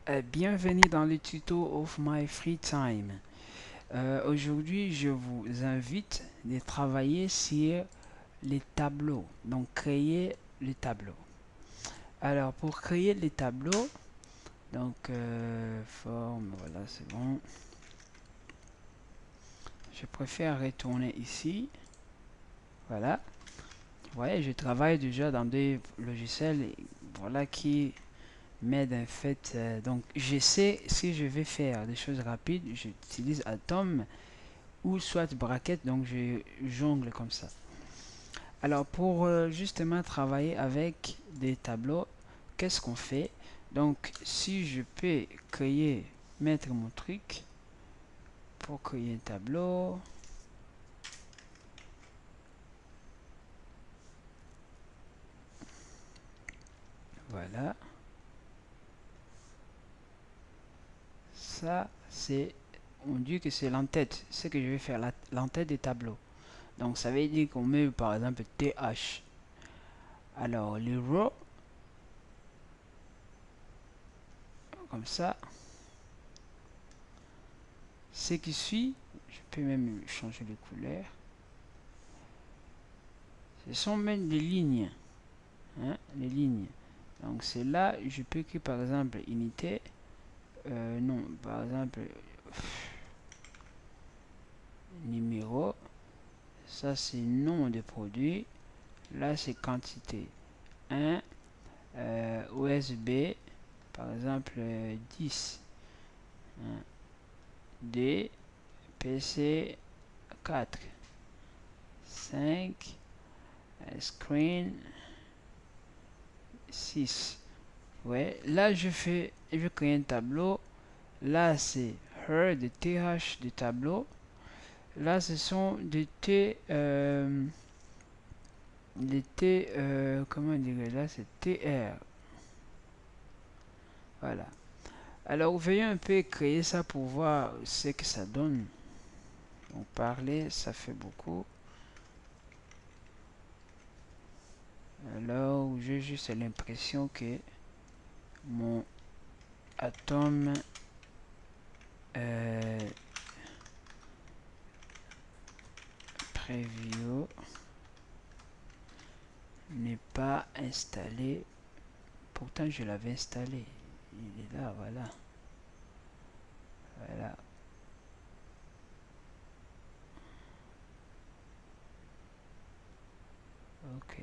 Bienvenue dans le tuto of my free time. Aujourd'hui, je vous invite de travailler sur les tableaux. Donc, créer les tableaux. Alors, pour créer les tableaux, donc, forme, voilà, c'est bon. Je préfère retourner ici. Voilà. Vous voyez, je travaille déjà dans des logiciels, voilà, qui m'aide en fait. Donc je sais si je vais faire des choses rapides, j'utilise Atom ou soit bracket, donc je jongle comme ça. Alors pour justement travailler avec des tableaux, qu'est-ce qu'on fait? Donc si je peux créer, mettre mon truc pour créer un tableau. Voilà. Ça c'est, on dit que c'est l'entête, ce que je vais faire, l'entête des tableaux. Donc ça veut dire qu'on met par exemple TH. Alors les rows, comme ça. Ce qui suit, je peux même changer de couleur. Ce sont même des lignes. Hein, les lignes. Donc c'est là, je peux écrire par exemple unité. Non, par exemple numéro. Ça c'est nom de produit. Là c'est quantité. 1. USB. Par exemple 10. 1, D. PC 4. 5. Screen 6. Ouais, là je crée un tableau. Là c'est her de th du tableau. Là ce sont des comment dire, là c'est tr. Voilà. Alors veuillez un peu créer ça pour voir ce que ça donne. Donc parler, ça fait beaucoup. Alors j'ai juste l'impression que mon atome preview n'est pas installé. Pourtant je l'avais installé. Il est là, voilà. Voilà. Ok.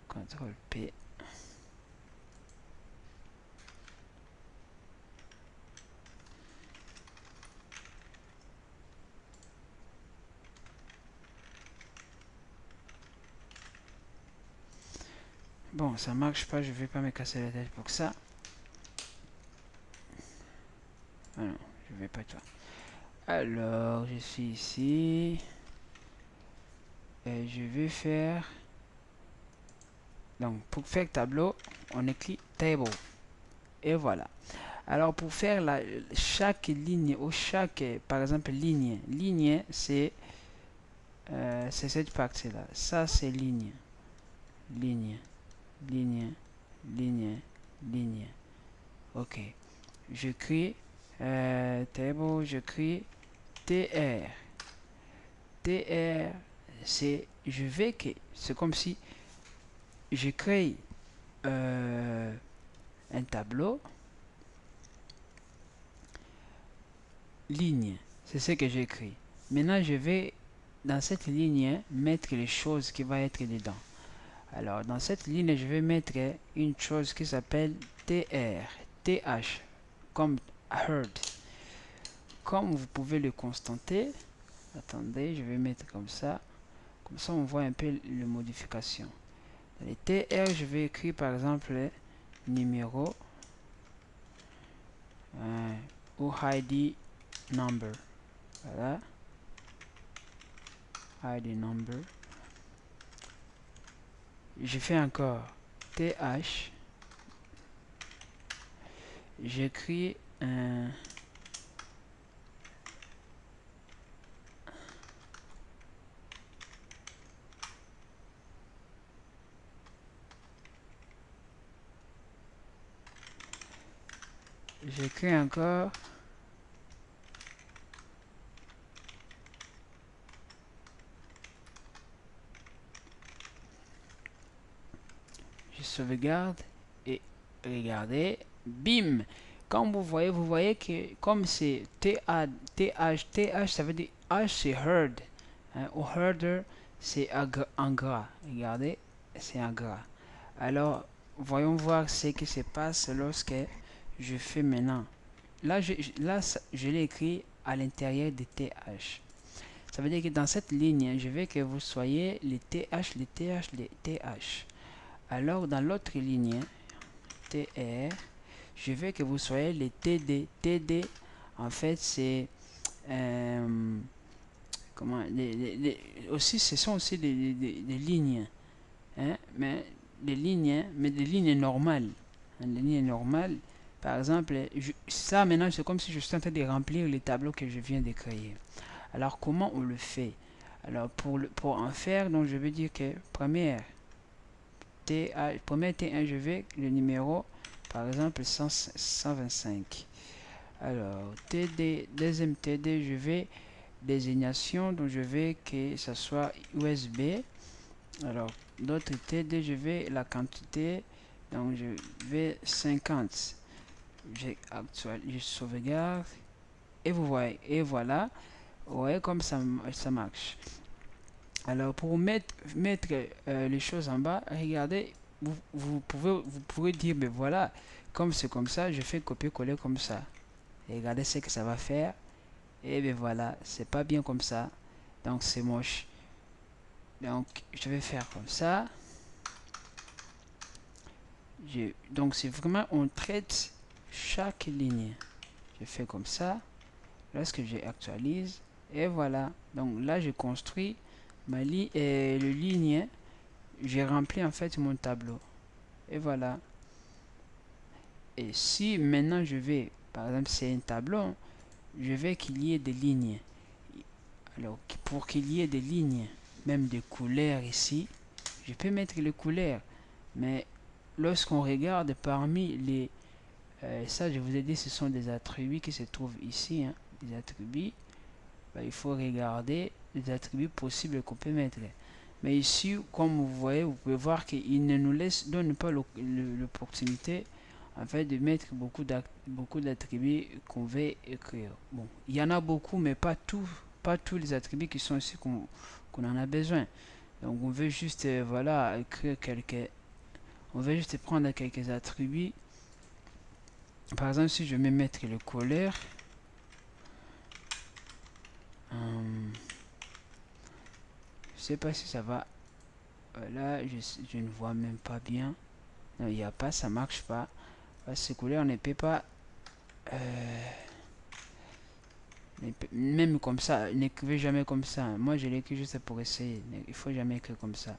CTRL P. Bon, ça marche pas, je vais pas me casser la tête pour ça. Ah non, je vais pas toi. Alors, je suis ici. Et je vais faire... Donc, pour faire tableau, on écrit table. Et voilà. Alors, pour faire chaque ligne ou chaque, par exemple, ligne, c'est cette partie-là. Ça, c'est ligne. Ligne, ligne, ligne, ligne. Ok. Je crée table, je crée tr. tr, c'est c'est comme si je crée un tableau ligne. C'est ce que j'écris. Maintenant, je vais dans cette ligne mettre les choses qui vont être dedans. Alors, dans cette ligne, je vais mettre une chose qui s'appelle tr, th, comme heard. Comme vous pouvez le constater, attendez, je vais mettre comme ça. Comme ça, on voit un peu les modifications. Dans les TR, je vais écrire par exemple numéro ou ID number. Voilà. ID number. Je fais encore TH. J'écris un J'écris encore. Je sauvegarde et regardez, bim. Comme vous voyez que comme c'est TH, ça veut dire H c'est heard, hein, ou herder c'est en gras. Regardez, c'est en gras. Alors, voyons voir ce qui se passe lorsque je fais maintenant. Là, je l'ai écrit à l'intérieur des TH. Ça veut dire que dans cette ligne, je veux que vous soyez les TH, les TH, les TH. Alors, dans l'autre ligne, TR, je veux que vous soyez les TD. TD, en fait, c'est... comment aussi, ce sont aussi des lignes. Hein, mais des lignes normales. Hein, des lignes normales. Par exemple, ça maintenant, c'est comme si je suis en train de remplir les tableaux que je viens de créer. Alors, comment on le fait? Alors, pour en faire, donc je vais dire que première T1, je vais le numéro, par exemple, 125. Alors, TD, deuxième TD, je vais désignation, donc je vais que ce soit USB. Alors, d'autres TD, je vais la quantité, donc je vais 50. Je sauvegarde, et vous voyez, et voilà, vous voyez comme ça marche. Alors, pour mettre les choses en bas, regardez, vous pouvez dire, mais voilà, comme c'est comme ça, je fais copier-coller comme ça. Et regardez ce que ça va faire. Et bien voilà, c'est pas bien comme ça. Donc, c'est moche. Donc, je vais faire comme ça. Donc, c'est vraiment, on traite chaque ligne. Je fais comme ça. Lorsque j'actualise, et voilà. Donc, là, je construis ma ligne et le ligne. J'ai rempli en fait mon tableau. Et voilà. Et si maintenant je vais, par exemple, c'est un tableau, je vais qu'il y ait des lignes. Alors, pour qu'il y ait des lignes, même des couleurs ici, je peux mettre les couleurs. Mais lorsqu'on regarde parmi les... ça, je vous ai dit, ce sont des attributs qui se trouvent ici. Hein, des attributs. Ben, il faut regarder les attributs possibles qu'on peut mettre. Mais ici, comme vous voyez, vous pouvez voir qu'il ne nous donne pas l'opportunité en fait de mettre beaucoup d'attributs qu'on veut écrire. Bon, il y en a beaucoup, mais pas tous les attributs qui sont ici qu'on en a besoin. Donc on veut juste voilà écrire on veut juste prendre quelques attributs. Par exemple, si je vais mettre le colère, je sais pas si ça va. Là, je ne vois même pas bien. Non, il n'y a pas, ça marche pas. Parce que couleur, on ne peut pas. Même comme ça, n'écrivez jamais comme ça. Moi, je l'écris juste pour essayer. Il faut jamais écrire comme ça.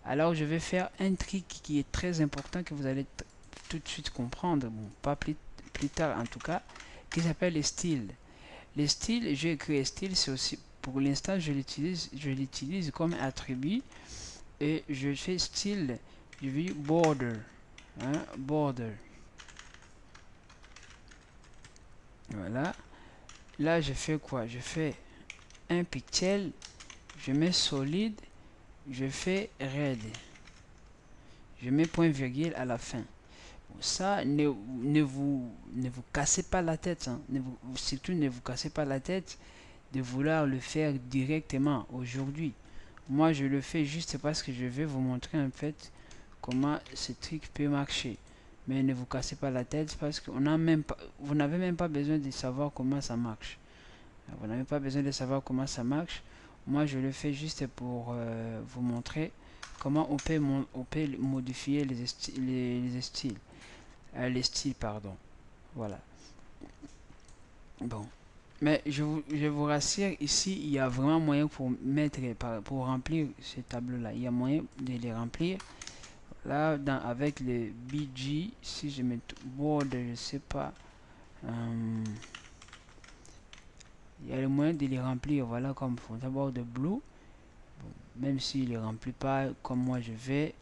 Alors, je vais faire un truc qui est très important que vous allez tout de suite comprendre. Bon, pas plus tard en tout cas. Qui s'appelle les styles. Les styles, j'ai écrit style, c'est aussi. Pour l'instant, je l'utilise comme attribut. Et je fais style. Je vais border. Hein, border. Voilà. Là, je fais quoi? Je fais un pixel, je mets solide, je fais red. Je mets point virgule à la fin. Bon, ça, ne vous cassez pas la tête. Hein. Surtout, ne vous cassez pas la tête de vouloir le faire directement aujourd'hui. Moi, je le fais juste parce que je vais vous montrer en fait comment ce truc peut marcher. Mais ne vous cassez pas la tête parce que vous n'avez même pas besoin de savoir comment ça marche. Vous n'avez pas besoin de savoir comment ça marche. Moi, je le fais juste pour vous montrer comment on peut modifier les styles. Les styles, pardon. Voilà. Bon. Mais je vous rassure, ici, il y a vraiment moyen pour remplir ces tableaux-là. Il y a moyen de les remplir. Là, avec le BG, si je mets board, je sais pas. Il y a le moyen de les remplir. Voilà, comme fond d'abord de blue. Bon, même s'il ne les remplit pas comme moi je vais.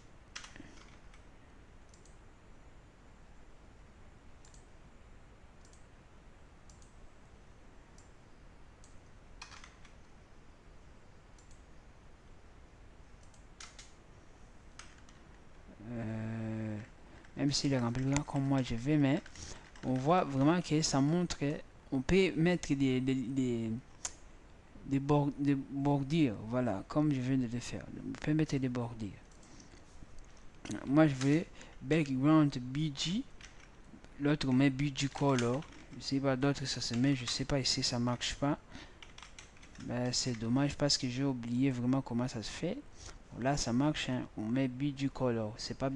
même s'il est rempli comme moi je vais, mais on voit vraiment que ça montre qu'on peut mettre des bordures, voilà, comme je viens de le faire. On peut mettre des bordures. Moi je veux background BG, l'autre met BG color. Je sais pas, d'autres ça se met, je sais pas ici ça marche pas. Ben, c'est dommage parce que j'ai oublié vraiment comment ça se fait. Là ça marche, hein. On met BG color, c'est pas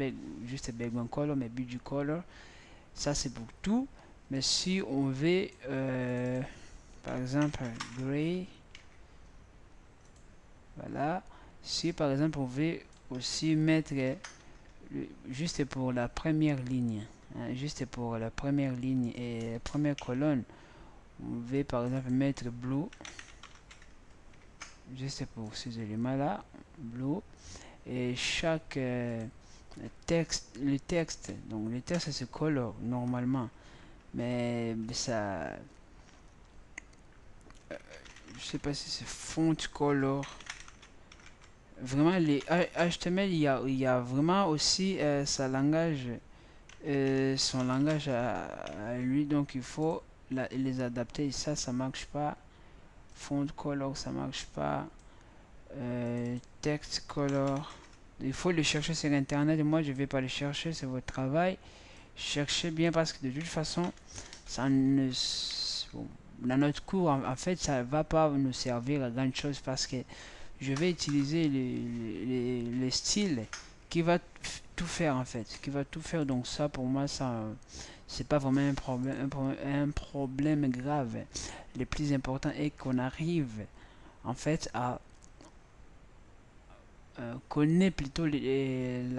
juste background color, mais BG color. Ça c'est pour tout. Mais si on veut par exemple gray, voilà. Si par exemple on veut aussi mettre juste pour la première ligne, hein, juste pour la première ligne et la première colonne, on veut par exemple mettre blue, juste pour ces éléments là, blue, et chaque texte, le texte, donc le texte se colore normalement, mais ça, je sais pas si c'est font color. Vraiment les HTML, il y a vraiment aussi son langage à lui, donc il faut les adapter. Et ça marche pas. Font color, ça marche pas. Text color, il faut le chercher sur internet. Moi je vais pas le chercher, c'est votre travail. Cherchez bien parce que de toute façon ça ne bon, dans notre cours en fait ça va pas nous servir à grand chose parce que je vais utiliser les styles qui va tout faire en fait, qui va tout faire. Donc ça pour moi ça c'est pas vraiment un problème grave. Le plus important est qu'on arrive en fait à connaître plutôt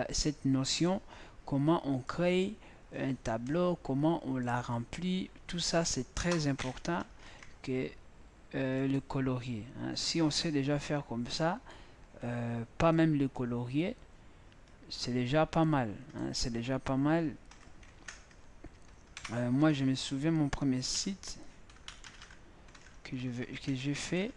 cette notion, comment on crée un tableau, comment on la remplit. Tout ça c'est très important que le colorier, hein. Si on sait déjà faire comme ça, pas même le colorier, c'est déjà pas mal, hein, c'est déjà pas mal. Moi je me souviens mon premier site que j'ai fait,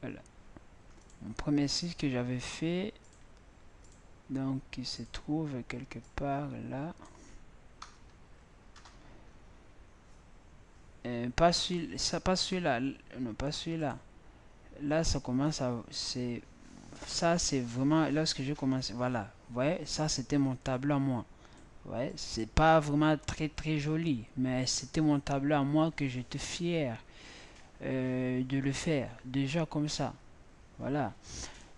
voilà, mon premier site que j'avais fait, donc qui se trouve quelque part là, pas celui-là, pas celui-là, non pas celui-là. Là ça commence à, ça c'est vraiment lorsque j'ai commencé, voilà, vous voyez, ça c'était mon tableau à moi. Ouais, c'est pas vraiment très joli, mais c'était mon tableau à moi que j'étais fier de le faire, déjà comme ça. Voilà.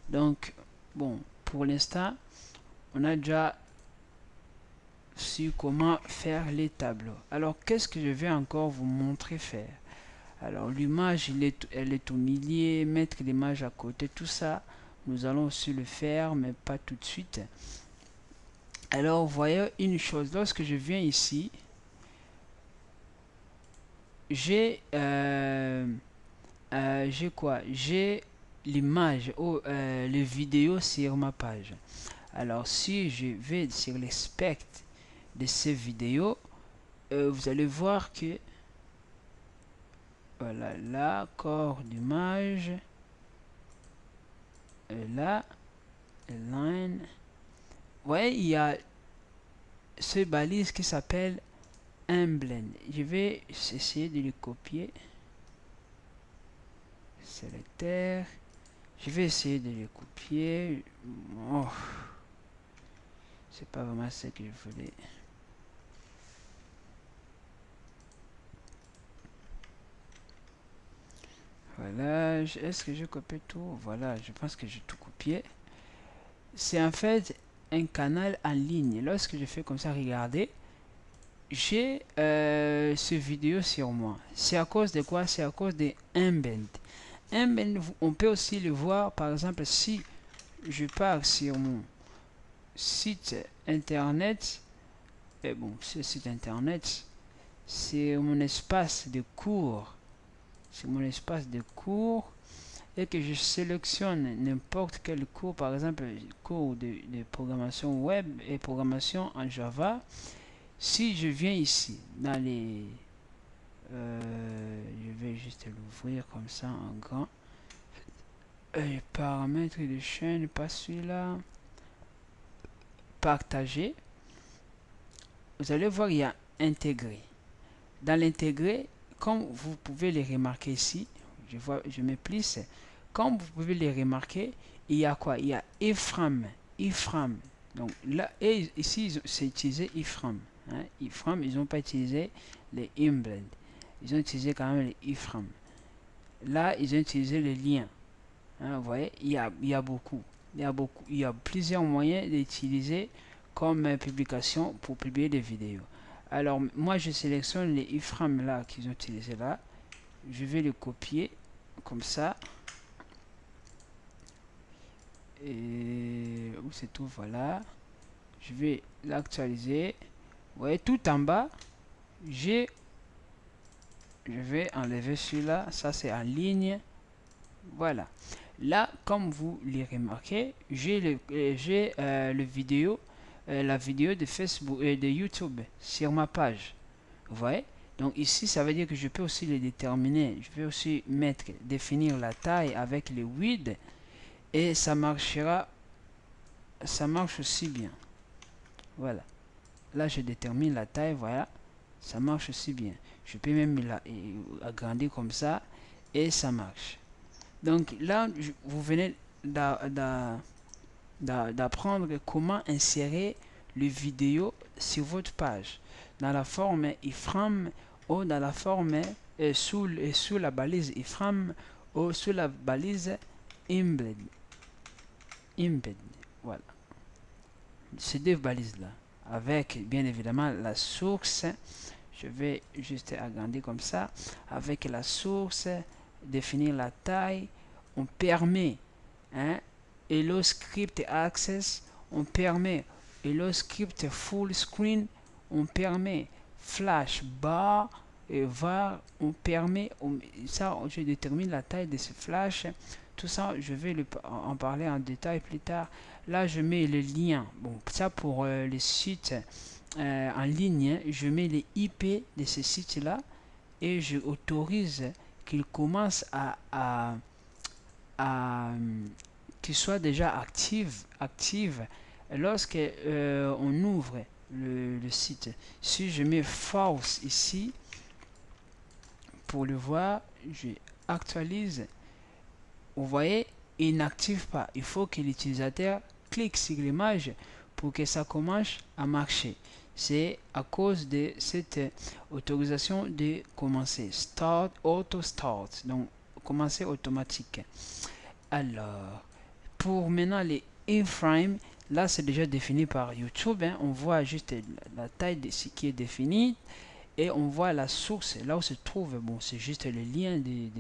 Donc, bon, pour l'instant, on a déjà su comment faire les tableaux. Alors, qu'est-ce que je vais encore vous montrer faire? Alors, l'image, elle est au milieu, mettre l'image à côté, tout ça, nous allons aussi le faire, mais pas tout de suite. Alors, vous voyez une chose, lorsque je viens ici, j'ai quoi? J'ai l'image ou les vidéos sur ma page. Alors si je vais sur les specs de ces vidéos, vous allez voir que voilà, là, corps d'image, là, line, ouais, il y a ce balise qui s'appelle emblem. Je vais essayer de le copier. Sélecteur. Je vais essayer de le copier. Oh, c'est pas vraiment ce que je voulais. Voilà, est-ce que je copie tout? Voilà, je pense que j'ai tout copié. C'est en fait un canal en ligne. Lorsque je fais comme ça, regardez, j'ai ce vidéo sur moi. C'est à cause de quoi? C'est à cause de Embed. Embed, on peut aussi le voir, par exemple, si je pars sur mon site internet, et bon, ce site internet, c'est mon espace de cours. C'est mon espace de cours. Et que je sélectionne n'importe quel cours, par exemple cours de programmation web et programmation en Java. Si je viens ici dans les Je vais juste l'ouvrir comme ça en grand. Les paramètres de chaîne, pas celui-là. Partager. Vous allez voir, il y a intégrer. Dans l'intégrer, comme vous pouvez les remarquer ici, je mets plus. Comme vous pouvez les remarquer, il y a quoi? Il y a iframe. Donc là, et ici, c'est utilisé iframe. Hein? Iframe, ils n'ont pas utilisé les imblend. Ils ont utilisé quand même les iframe. Là, ils ont utilisé les liens. Hein, vous voyez, il y a beaucoup. Il y a plusieurs moyens d'utiliser comme publication pour publier des vidéos. Alors, moi, je sélectionne les iframes là qu'ils ont utilisé là. Je vais le copier comme ça. Et où c'est tout, voilà. Je vais l'actualiser. Vous voyez, tout en bas, je vais enlever celui-là. Ça, c'est en ligne. Voilà. Là, comme vous les remarquez, j'ai le vidéo, la vidéo de Facebook et de YouTube sur ma page. Vous voyez? Donc ici, ça veut dire que je peux aussi les déterminer. Je peux aussi définir la taille avec le width et ça marchera. Ça marche aussi bien. Voilà. Là, je détermine la taille. Voilà. Ça marche aussi bien. Je peux même agrandir comme ça et ça marche. Donc là, vous venez d'apprendre comment insérer les vidéos sur votre page dans la forme iframe ou dans la forme sous la balise iframe ou sous la balise embed. Voilà. Ces deux balises là avec bien évidemment la source. Je vais juste agrandir comme ça avec la source, définir la taille. On permet Hello Script Access, on permet Hello Script Full Screen, on permet Flash Bar et var, on permet ça. Je détermine la taille de ce flash. Tout ça, je vais en parler en détail plus tard. Là, je mets le lien. Bon, ça pour les sites en ligne, je mets les IP de ces sites-là et je autorise qu'ils commencent qu'ils soient déjà actives lorsque on ouvre le site. Si je mets false ici, pour le voir, je actualise. Vous voyez, il n'active pas. Il faut que l'utilisateur clique sur l'image pour que ça commence à marcher. C'est à cause de cette autorisation de commencer. Start, auto start. Donc, commencer automatique. Alors, pour maintenant les iframes, là c'est déjà défini par YouTube. On voit juste la taille de ce qui est défini. Et on voit la source, là où se trouve, bon, c'est juste le lien de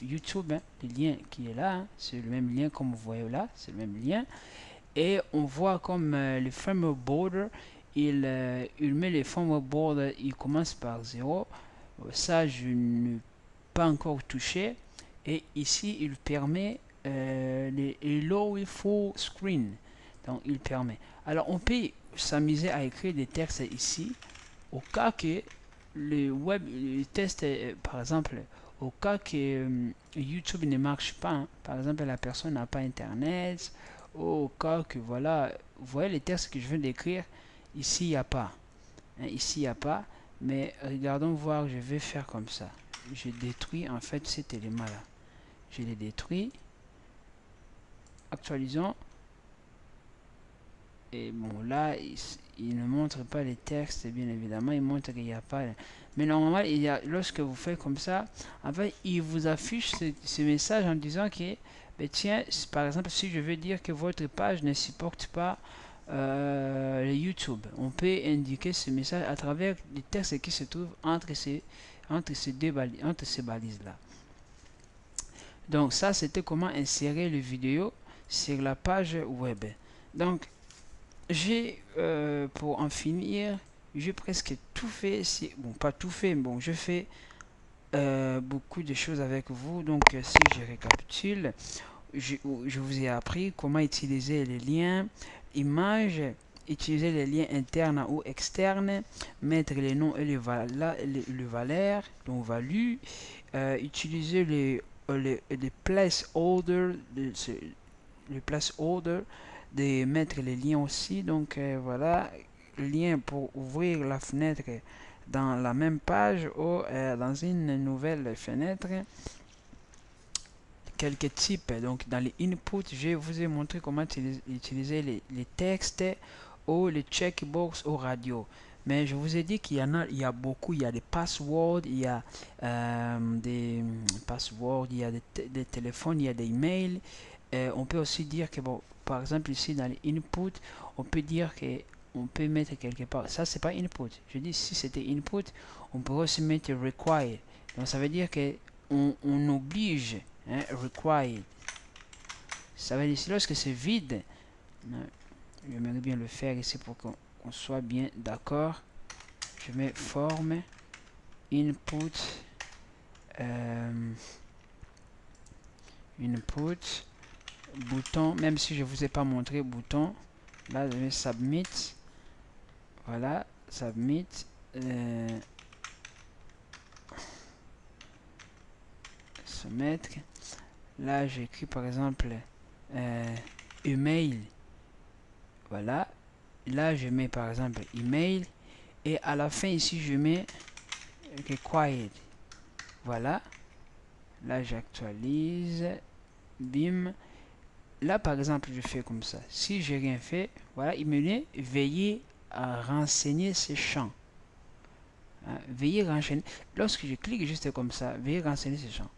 YouTube, le lien qui est là, c'est le même lien comme vous voyez là, c'est le même lien. Et on voit comme le framework border, il met les framework border, il commence par 0. Ça, je n'ai pas encore touché. Et ici, il permet les Hello Full Screen. Donc, il permet. Alors, on peut s'amuser à écrire des textes ici. Au cas que le test, par exemple, au cas que YouTube ne marche pas, par exemple la personne n'a pas internet, ou au cas que voilà, vous voyez les textes que je viens d'écrire, ici il n'y a pas, ici il n'y a pas, mais regardons voir, je vais faire comme ça, je détruis en fait cet élément là, je les détruis, actualisons. Et bon, là, il ne montre pas les textes, bien évidemment, il montre qu'il n'y a pas. Mais normalement, lorsque vous faites comme ça, en fait, il vous affiche ce message en disant que, ben, tiens, par exemple, si je veux dire que votre page ne supporte pas le YouTube, on peut indiquer ce message à travers les textes qui se trouvent entre ces balises-là. Donc, ça, c'était comment insérer les vidéos sur la page web. Donc, j'ai pour en finir, j'ai presque tout fait. Bon, pas tout fait, mais bon, je fais beaucoup de choses avec vous. Donc, si je récapitule, je vous ai appris comment utiliser les liens, images utiliser les liens internes ou externes, mettre les noms et les valeurs, donc value, utiliser les placeholders, les placeholders, de mettre les liens aussi, donc voilà, lien pour ouvrir la fenêtre dans la même page ou dans une nouvelle fenêtre. Quelques types, donc dans les inputs, je vous ai montré comment utiliser les textes ou les checkbox au radio. Mais je vous ai dit qu'il y en a, il y a beaucoup, il y a des passwords, il y a des passwords, il y a des téléphones, il y a des emails. On peut aussi dire que, bon, par exemple ici dans les inputs, on peut dire que on peut mettre quelque part, ça c'est pas input, je dis si c'était input, on pourrait aussi mettre required, donc ça veut dire que on oblige, hein, required, ça veut dire ici lorsque c'est vide, j'aimerais bien le faire ici pour qu'on soit bien d'accord, je mets forme, input, input, bouton, même si je vous ai pas montré bouton, là je mets submit, voilà, submit, soumettre, là j'écris par exemple email, voilà, là je mets par exemple email, et à la fin ici je mets required, voilà, là j'actualise, bim, là par exemple je fais comme ça, si j'ai rien fait, voilà, il me dit veillez à renseigner ces champs, hein, veillez renseigner, lorsque je clique juste comme ça, veillez renseigner ces champs.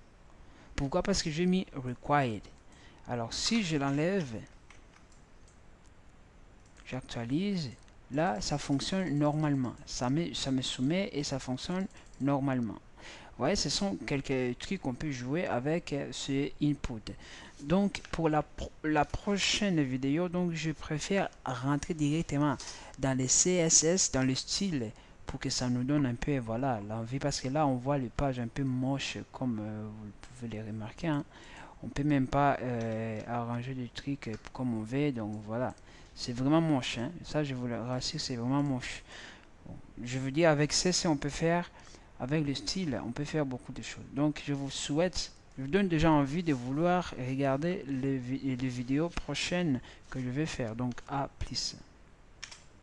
Pourquoi? Parce que j'ai mis required. Alors si je l'enlève, j'actualise, là ça fonctionne normalement, ça me soumet et ça fonctionne normalement. Vous voyez, ce sont quelques trucs qu'on peut jouer avec ce input. Donc pour la prochaine vidéo, donc je préfère rentrer directement dans les CSS, dans le style, pour que ça nous donne un peu, voilà, l'envie, parce que là on voit les pages un peu moches comme vous pouvez les remarquer, hein. On peut même pas arranger des trucs comme on veut, donc voilà, c'est vraiment moche, hein. Ça je vous le rassure, c'est vraiment moche. Bon, je veux dire, avec CC on peut faire, avec le style on peut faire beaucoup de choses. Donc je vous souhaite, je vous donne déjà envie de vouloir regarder les vidéos prochaines que je vais faire. Donc à plus.